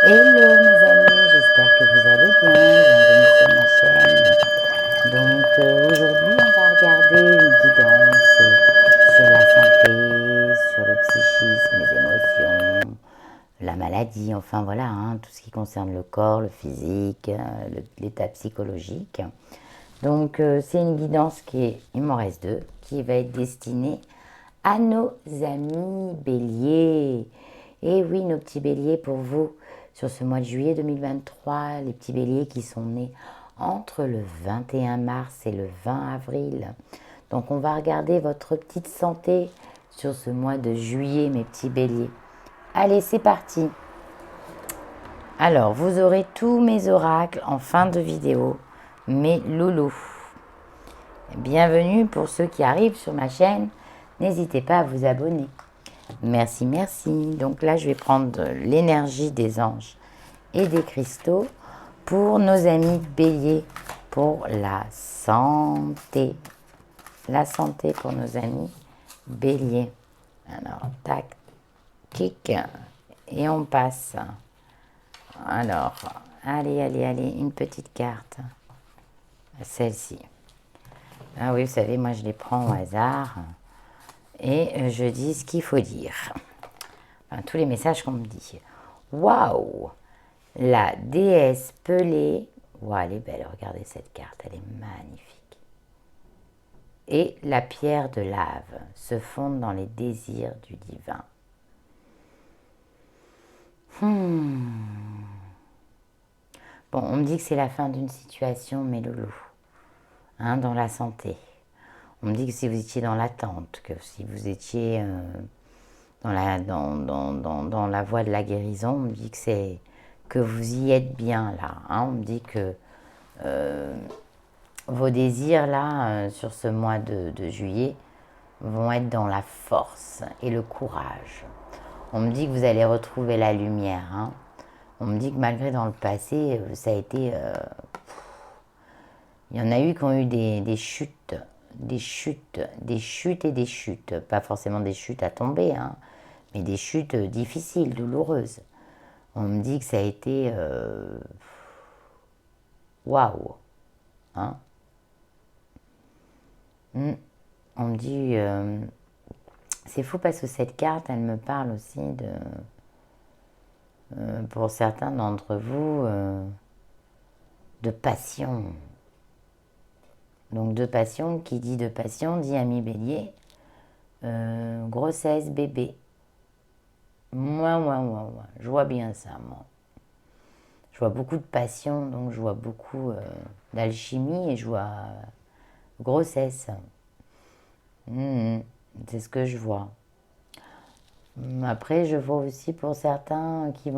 Hello mes amis, j'espère que vous allez bien, bienvenue sur ma chaîne. Donc aujourd'hui on va regarder une guidance sur la santé, sur le psychisme, les émotions, la maladie, enfin voilà, hein, tout ce qui concerne le corps, le physique, l'état psychologique. Donc c'est une guidance il m'en reste deux, qui va être destinée à nos amis béliers. Et oui, nos petits béliers pour vous, sur ce mois de juillet 2023, les petits béliers qui sont nés entre le 21 mars et le 20 avril. Donc on va regarder votre petite santé sur ce mois de juillet, mes petits béliers. Allez, c'est parti. Alors, vous aurez tous mes oracles en fin de vidéo, mes loulous. Bienvenue pour ceux qui arrivent sur ma chaîne. N'hésitez pas à vous abonner. Merci, merci. Donc là, je vais prendre l'énergie des anges et des cristaux pour nos amis béliers, pour la santé. La santé pour nos amis béliers. Alors, tac, tic, et on passe. Alors, allez, allez, allez, une petite carte. Celle-ci. Ah oui, vous savez, moi je les prends au hasard et je dis ce qu'il faut dire. Enfin, tous les messages qu'on me dit. Waouh! La déesse pelée. Waouh, elle est belle, regardez cette carte, elle est magnifique. Et la pierre de lave se fondent dans les désirs du divin. Bon, on me dit que c'est la fin d'une situation, mes loulous, hein, dans la santé. On me dit que si vous étiez dans l'attente, que si vous étiez dans la voie de la guérison, on me dit que vous y êtes bien là. Hein. On me dit que vos désirs là, sur ce mois de juillet, vont être dans la force et le courage. On me dit que vous allez retrouver la lumière. Hein. On me dit que malgré dans le passé, ça a été... il y en a eu qui ont eu des chutes, des chutes, des chutes et des chutes. Pas forcément des chutes à tomber, hein, mais des chutes difficiles, douloureuses. On me dit que ça a été... waouh, hein. On me dit... c'est fou parce que cette carte, elle me parle aussi de... pour certains d'entre vous, de passion. Donc de passion, qui dit de passion, dit ami bélier, grossesse, bébé. Moi, je vois bien ça, moi. Je vois beaucoup de passion, donc je vois beaucoup d'alchimie et je vois grossesse. C'est ce que je vois. Après, je vois aussi pour certains qu'il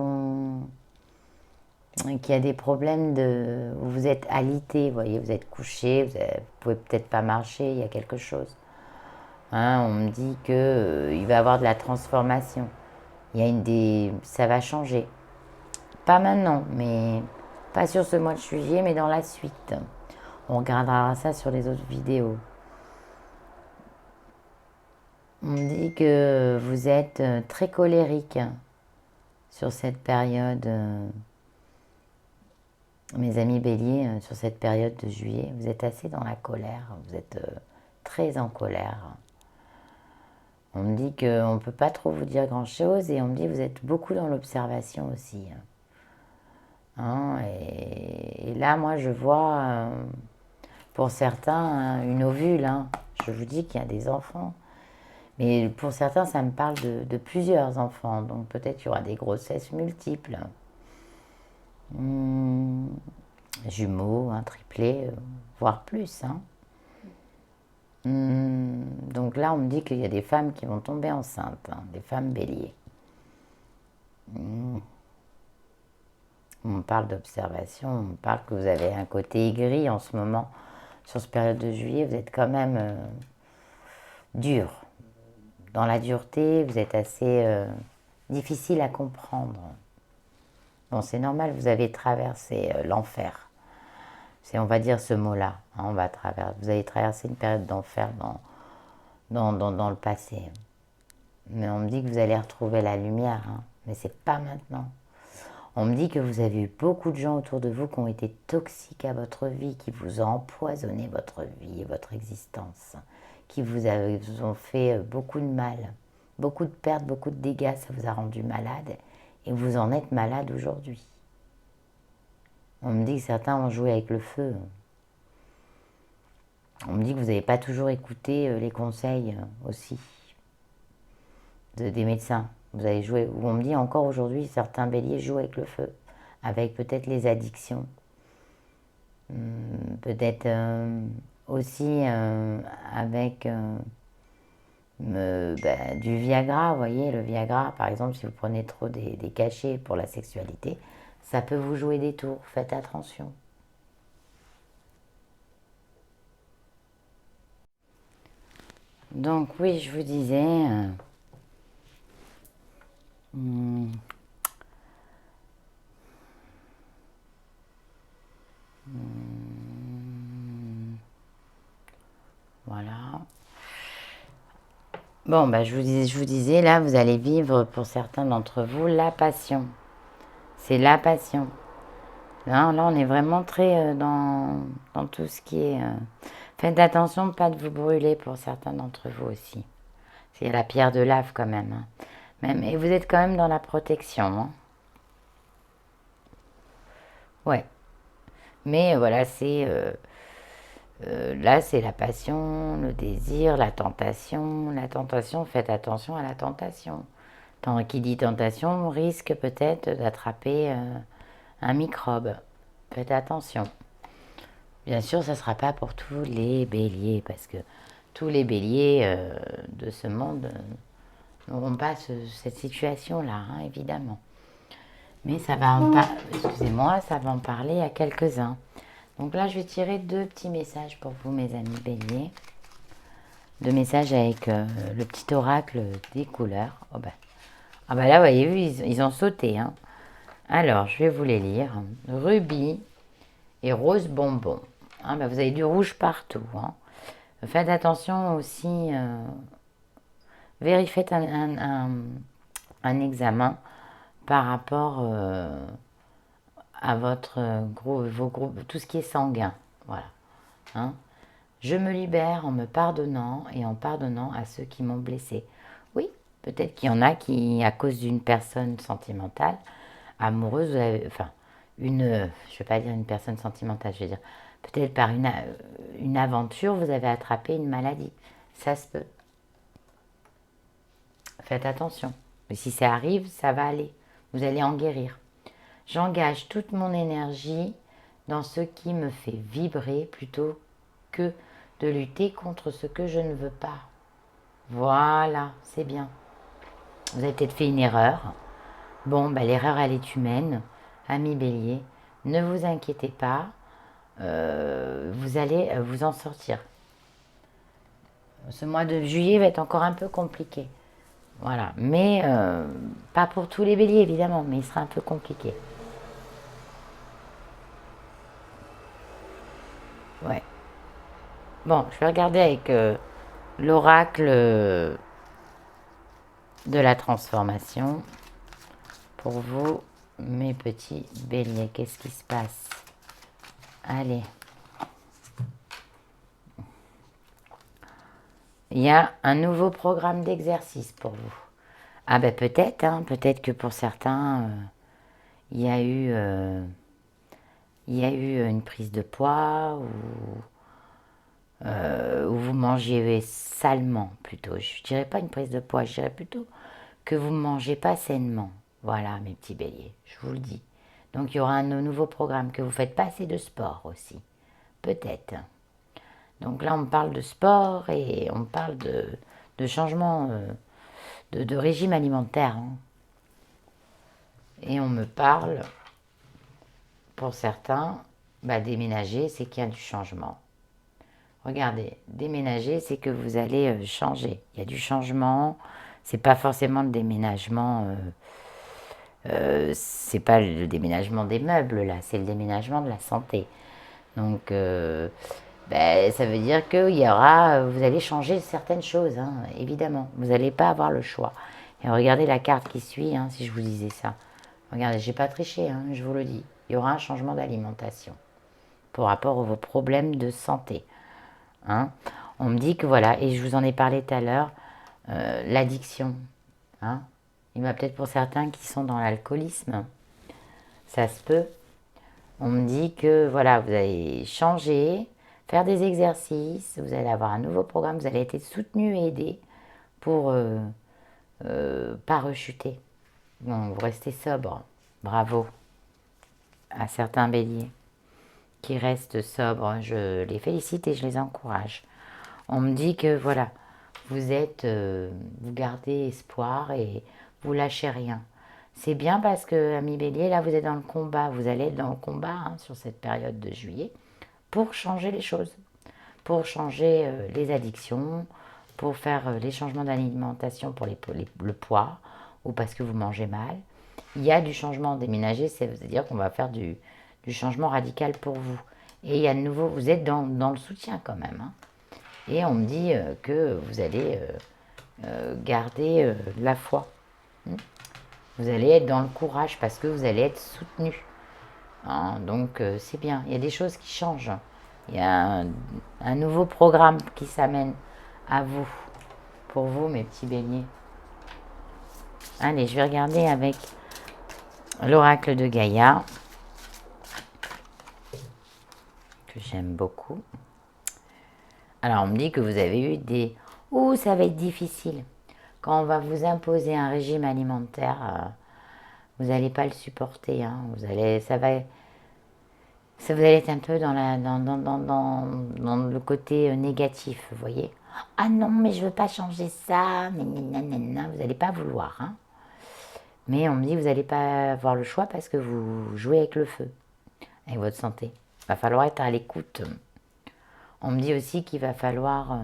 y a des problèmes où vous êtes alité, vous voyez, vous êtes couché, vous pouvez peut-être pas marcher, il y a quelque chose. Hein, on me dit que il va y avoir de la transformation. Ça va changer. Pas maintenant, mais pas sur ce mois de juillet, mais dans la suite. On regardera ça sur les autres vidéos. On me dit que vous êtes très colérique sur cette période, mes amis béliers, sur cette période de juillet. Vous êtes assez dans la colère, vous êtes très en colère. On me dit qu'on ne peut pas trop vous dire grand-chose et on me dit que vous êtes beaucoup dans l'observation aussi. Hein, et là, moi, je vois, pour certains, hein, une ovule. Hein. Je vous dis qu'il y a des enfants. Mais pour certains, ça me parle de plusieurs enfants. Donc peut-être qu'il y aura des grossesses multiples. Jumeaux, un triplé, voire plus. Hein. Donc là, on me dit qu'il y a des femmes qui vont tomber enceintes, hein, des femmes béliers. On me parle d'observation, on me parle que vous avez un côté aigri en ce moment. Sur cette période de juillet, vous êtes quand même dur. Dans la dureté, vous êtes assez difficile à comprendre. Bon, c'est normal, vous avez traversé l'enfer. On va dire ce mot-là. Hein, vous avez traversé une période d'enfer dans le passé. Mais on me dit que vous allez retrouver la lumière, hein, mais c'est pas maintenant. On me dit que vous avez eu beaucoup de gens autour de vous qui ont été toxiques à votre vie, qui vous ont empoisonné votre vie et votre existence, qui vous ont fait beaucoup de mal, beaucoup de pertes, beaucoup de dégâts, ça vous a rendu malade et vous en êtes malade aujourd'hui. On me dit que certains ont joué avec le feu. On me dit que vous n'avez pas toujours écouté les conseils aussi des médecins. Vous avez joué, on me dit encore aujourd'hui, certains béliers jouent avec le feu, avec peut-être les addictions, peut-être aussi avec du Viagra. Vous voyez, le Viagra, par exemple, si vous prenez trop des cachets pour la sexualité, ça peut vous jouer des tours. Faites attention. Donc oui, je vous disais, voilà. Bon, bah, je vous disais, là, vous allez vivre, pour certains d'entre vous, la passion. C'est la passion. Là, on est vraiment très dans tout ce qui est... Faites attention de ne pas vous brûler pour certains d'entre vous aussi. C'est la pierre de lave quand même, hein. Même. Et vous êtes quand même dans la protection, hein. Ouais. Mais voilà, là, c'est la passion, le désir, la tentation. La tentation, faites attention à la tentation. Qui dit tentation risque peut-être d'attraper un microbe. Faites attention. Bien sûr, ça ne sera pas pour tous les béliers, parce que tous les béliers de ce monde n'auront pas cette situation-là, hein, évidemment. Mais ça va excusez-moi, ça va en parler à quelques-uns. Donc là, je vais tirer 2 petits messages pour vous, mes amis béliers. 2 messages avec le petit oracle des couleurs. Oh ben. Ah ben là, vous voyez, ils ont sauté, hein. Alors, je vais vous les lire. Rubis et rose bonbon. Hein, ben vous avez du rouge partout, hein. Faites attention aussi. Faites un examen par rapport à vos groupes, tout ce qui est sanguin. Voilà. Hein. Je me libère en me pardonnant et en pardonnant à ceux qui m'ont blessé. Oui, peut-être qu'il y en a qui, à cause d'une personne sentimentale, amoureuse, enfin, je ne vais pas dire une personne sentimentale, je vais dire, peut-être par une aventure, vous avez attrapé une maladie. Ça se peut. Faites attention. Mais si ça arrive, ça va aller. Vous allez en guérir. J'engage toute mon énergie dans ce qui me fait vibrer plutôt que de lutter contre ce que je ne veux pas. Voilà, c'est bien. Vous avez peut-être fait une erreur. Bon, bah, l'erreur, elle est humaine. Ami bélier, ne vous inquiétez pas. Vous allez vous en sortir. Ce mois de juillet va être encore un peu compliqué. Voilà, mais pas pour tous les béliers évidemment, mais il sera un peu compliqué. Ouais. Bon, je vais regarder avec l'oracle de la transformation. Pour vous, mes petits béliers, qu'est-ce qui se passe? Allez. Il y a un nouveau programme d'exercice pour vous. Ah ben peut-être, hein, peut-être que pour certains, il y a eu une prise de poids ou vous mangiez salement plutôt. Je ne dirais pas une prise de poids, je dirais plutôt que vous ne mangez pas sainement. Voilà mes petits béliers, je vous le dis. Donc il y aura un nouveau programme, que vous ne faites pas assez de sport aussi. Peut-être. Donc là on me parle de sport et on me parle de changement de régime alimentaire. Hein. Et on me parle, pour certains, déménager, c'est qu'il y a du changement. Regardez, déménager, c'est que vous allez changer. Il y a du changement. C'est pas forcément le déménagement. C'est pas le déménagement des meubles là, c'est le déménagement de la santé. Donc, ça veut dire que vous allez changer certaines choses, hein, évidemment. Vous n'allez pas avoir le choix. Et regardez la carte qui suit, hein, si je vous disais ça. Regardez, j'ai pas triché, hein, je vous le dis. Il y aura un changement d'alimentation par rapport à vos problèmes de santé. Hein. On me dit que voilà, et je vous en ai parlé tout à l'heure, l'addiction. Hein. Il y en a peut-être pour certains qui sont dans l'alcoolisme. Ça se peut. On me dit que voilà, vous allez changer, faire des exercices, vous allez avoir un nouveau programme, vous allez être soutenu et aidé pour pas rechuter. Donc, vous restez sobre. Bravo à certains béliers qui restent sobres. Je les félicite et je les encourage. On me dit que voilà, vous gardez espoir et vous lâchez rien. C'est bien parce que, ami bélier, là vous êtes dans le combat. Vous allez être dans le combat hein, sur cette période de juillet pour changer les choses, pour changer les addictions, pour faire les changements d'alimentation pour le poids ou parce que vous mangez mal. Il y a du changement déménager, c'est-à-dire qu'on va faire du changement radical pour vous. Et il y a de nouveau, vous êtes dans le soutien quand même. Hein. Et on me dit que vous allez garder la foi. Vous allez être dans le courage parce que vous allez être soutenu. Hein, donc c'est bien. Il y a des choses qui changent. Il y a un nouveau programme qui s'amène à vous. Pour vous, mes petits béliers. Allez, je vais regarder avec l'oracle de Gaïa. Que j'aime beaucoup. Alors, on me dit que vous avez eu des... Ouh, ça va être difficile. Quand on va vous imposer un régime alimentaire, vous n'allez pas le supporter. Hein. Vous allez être un peu dans le côté négatif, vous voyez. Ah non, mais je veux pas changer ça. Mais nanana, vous n'allez pas vouloir. Hein. Mais on me dit que vous n'allez pas avoir le choix parce que vous jouez avec le feu, avec votre santé. Il va falloir être à l'écoute. On me dit aussi qu'il va falloir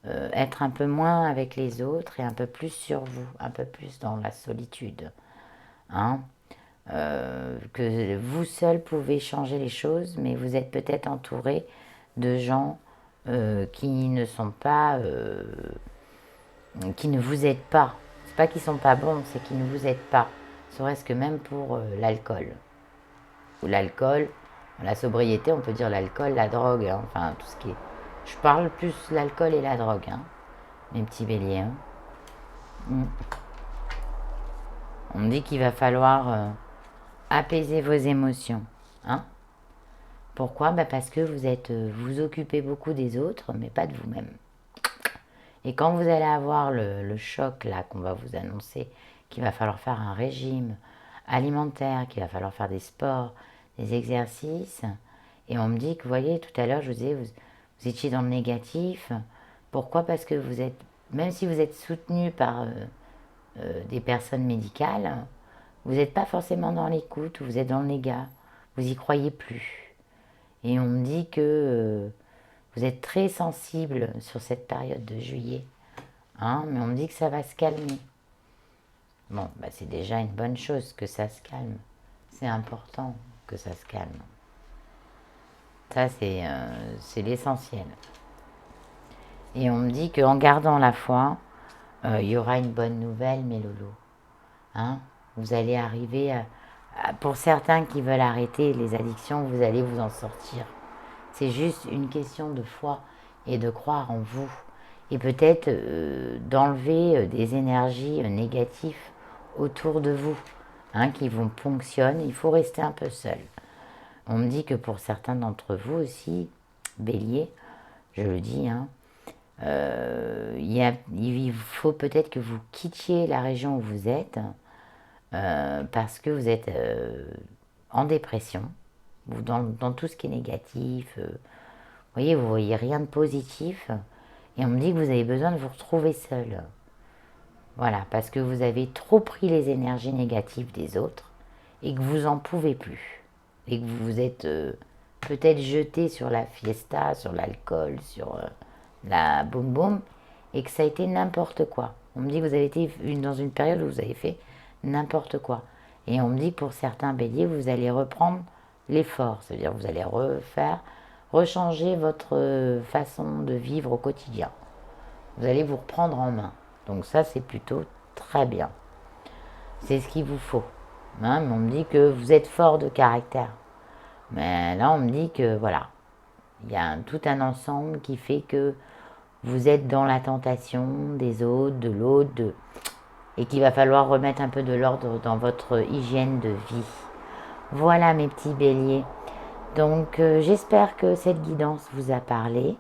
être un peu moins avec les autres et un peu plus sur vous, un peu plus dans la solitude. Hein. Que vous seul pouvez changer les choses, mais vous êtes peut-être entouré de gens qui ne sont pas, qui ne vous aident pas. C'est pas qu'ils sont pas bons, c'est qu'ils ne vous aident pas. Serait-ce que même pour l'alcool. Ou l'alcool, la sobriété, on peut dire l'alcool, la drogue, hein, enfin tout ce qui est... Je parle plus l'alcool et la drogue, hein, mes petits béliers. Hein. On me dit qu'il va falloir apaiser vos émotions. Hein. Pourquoi parce que vous occupez beaucoup des autres, mais pas de vous-même. Et quand vous allez avoir le choc là qu'on va vous annoncer, qu'il va falloir faire un régime alimentaire, qu'il va falloir faire des sports, des exercices, et on me dit que, vous voyez, tout à l'heure, je vous disais, vous étiez dans le négatif. Pourquoi? Parce que vous êtes, même si vous êtes soutenu par des personnes médicales, vous n'êtes pas forcément dans l'écoute, vous êtes dans le négat, vous y croyez plus. Et on me dit que vous êtes très sensible sur cette période de juillet, hein, mais on me dit que ça va se calmer. Bon, c'est déjà une bonne chose que ça se calme. C'est important que ça se calme. Ça, c'est l'essentiel. Et on me dit qu'en gardant la foi, il y aura une bonne nouvelle, mes loulous. Hein, vous allez arriver pour certains qui veulent arrêter les addictions, vous allez vous en sortir. C'est juste une question de foi et de croire en vous. Et peut-être d'enlever des énergies négatives autour de vous, hein, qui vous ponctionnent. Il faut rester un peu seul. On me dit que pour certains d'entre vous aussi, bélier, je le dis, hein, il faut peut-être que vous quittiez la région où vous êtes parce que vous êtes en dépression, ou dans tout ce qui est négatif. Vous voyez rien de positif. Et on me dit que vous avez besoin de vous retrouver seul. Voilà, parce que vous avez trop pris les énergies négatives des autres et que vous n'en pouvez plus. Et que vous vous êtes peut-être jeté sur la fiesta, sur l'alcool, sur la boum boum, et que ça a été n'importe quoi. On me dit que vous avez été dans une période où vous avez fait n'importe quoi. Et on me dit que pour certains béliers, vous allez reprendre l'effort. C'est-à-dire que vous allez rechanger votre façon de vivre au quotidien. Vous allez vous reprendre en main. Donc ça, c'est plutôt très bien. C'est ce qu'il vous faut. hein, mais on me dit que vous êtes fort de caractère. Mais là, on me dit que voilà, il y a tout un ensemble qui fait que vous êtes dans la tentation des autres, de l'autre, et qu'il va falloir remettre un peu de l'ordre dans votre hygiène de vie. Voilà mes petits béliers. Donc j'espère que cette guidance vous a parlé.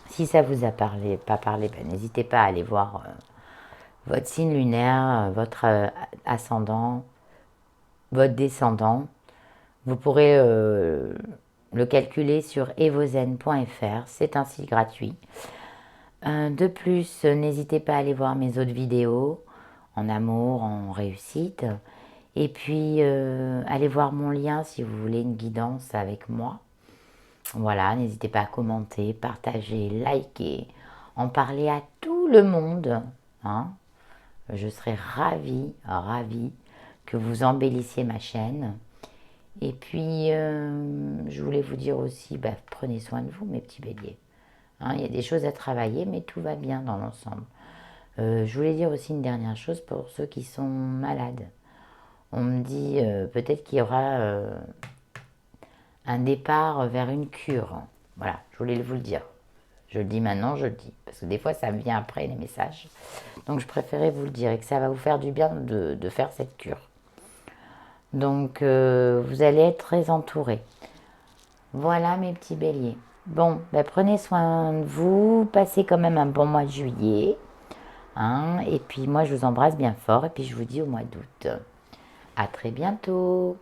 Si ça vous a parlé, pas parlé, ben, n'hésitez pas à aller voir votre signe lunaire, votre ascendant, votre descendant. Vous pourrez le calculer sur evozen.fr, c'est un site gratuit. De plus, n'hésitez pas à aller voir mes autres vidéos en amour, en réussite. Et puis, allez voir mon lien si vous voulez une guidance avec moi. Voilà, n'hésitez pas à commenter, partager, liker, en parler à tout le monde. Hein. Je serais ravie que vous embellissiez ma chaîne. Et puis, je voulais vous dire aussi, bah, prenez soin de vous, mes petits béliers. Hein, il y a des choses à travailler, mais tout va bien dans l'ensemble. Je voulais dire aussi une dernière chose pour ceux qui sont malades. On me dit peut-être qu'il y aura un départ vers une cure. Voilà, je voulais vous le dire. Je le dis maintenant, je le dis. Parce que des fois, ça me vient après les messages. Donc, je préférais vous le dire et que ça va vous faire du bien de faire cette cure. Donc, vous allez être très entourés. Voilà mes petits béliers. Bon, ben, prenez soin de vous. Passez quand même un bon mois de juillet. Hein, et puis, moi, je vous embrasse bien fort. Et puis, je vous dis au mois d'août. À très bientôt.